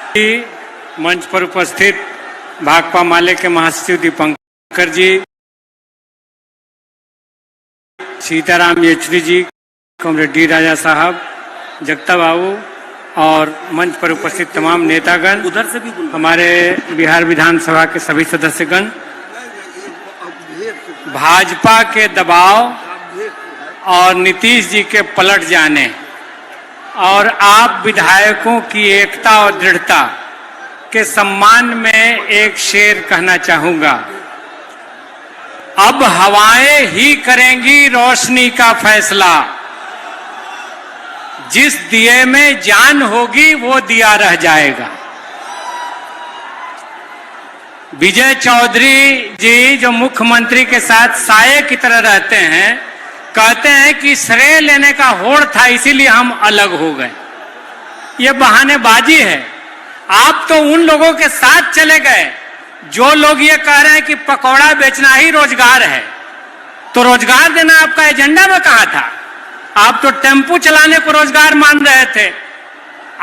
मंच पर उपस्थित भाकपा माले के महासचिव दीपंकर जी, सीताराम येचुरी जी, कॉमरेड डी राजा साहब, जगता बाबू और मंच पर उपस्थित तमाम नेतागण, उधर से भी हमारे बिहार विधानसभा के सभी सदस्यगण, भाजपा के दबाव और नीतीश जी के पलट जाने और आप विधायकों की एकता और दृढ़ता के सम्मान में एक शेर कहना चाहूंगा। अब हवाएं ही करेंगी रोशनी का फैसला, जिस दिए में जान होगी वो दिया रह जाएगा। विजय चौधरी जी जो मुख्यमंत्री के साथ साये की तरह रहते हैं, कहते हैं कि श्रेय लेने का होड़ था इसीलिए हम अलग हो गए। ये बहानेबाजी है। आप तो उन लोगों के साथ चले गए जो लोग ये कह रहे हैं कि पकौड़ा बेचना ही रोजगार है। तो रोजगार देना आपका एजेंडा में कहां था? आप तो टेम्पू चलाने को रोजगार मान रहे थे।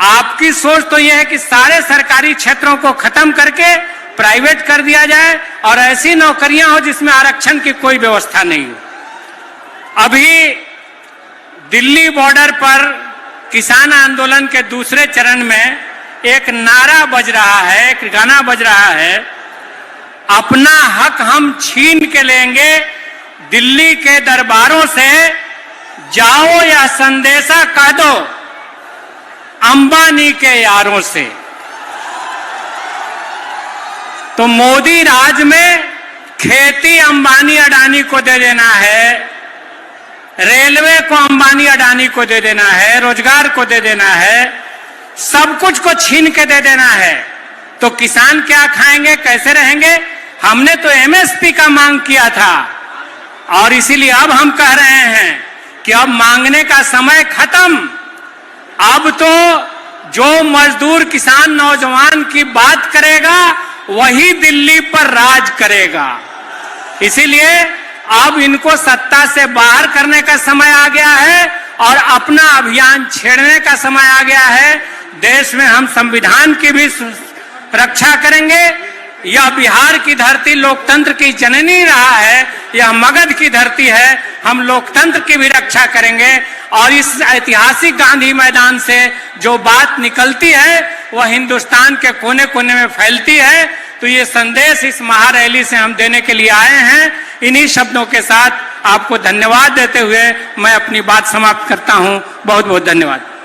आपकी सोच तो यह है कि सारे सरकारी क्षेत्रों को खत्म करके प्राइवेट कर दिया जाए और ऐसी नौकरियां हो जिसमें आरक्षण की कोई व्यवस्था नहीं हो। अभी दिल्ली बॉर्डर पर किसान आंदोलन के दूसरे चरण में एक नारा बज रहा है, एक गाना बज रहा है, अपना हक हम छीन के लेंगे दिल्ली के दरबारों से, जाओ या संदेशा कह दो अंबानी के यारों से। तो मोदी राज में खेती अंबानी अडानी को दे देना है, रेलवे को अंबानी अडानी को दे देना है, रोजगार को दे देना है, सब कुछ को छीन के दे देना है। तो किसान क्या खाएंगे, कैसे रहेंगे? हमने तो एमएसपी का मांग किया था और इसीलिए अब हम कह रहे हैं कि अब मांगने का समय खत्म। अब तो जो मजदूर किसान नौजवान की बात करेगा वही दिल्ली पर राज करेगा। इसीलिए अब इनको सत्ता से बाहर करने का समय आ गया है और अपना अभियान छेड़ने का समय आ गया है। देश में हम संविधान की भी रक्षा करेंगे। यह बिहार की धरती लोकतंत्र की जननी रहा है, यह मगध की धरती है, हम लोकतंत्र की भी रक्षा करेंगे। और इस ऐतिहासिक गांधी मैदान से जो बात निकलती है वह हिंदुस्तान के कोने कोने में फैलती है। तो ये संदेश इस महारैली से हम देने के लिए आए हैं। इन्हीं शब्दों के साथ आपको धन्यवाद देते हुए मैं अपनी बात समाप्त करता हूं। बहुत बहुत धन्यवाद।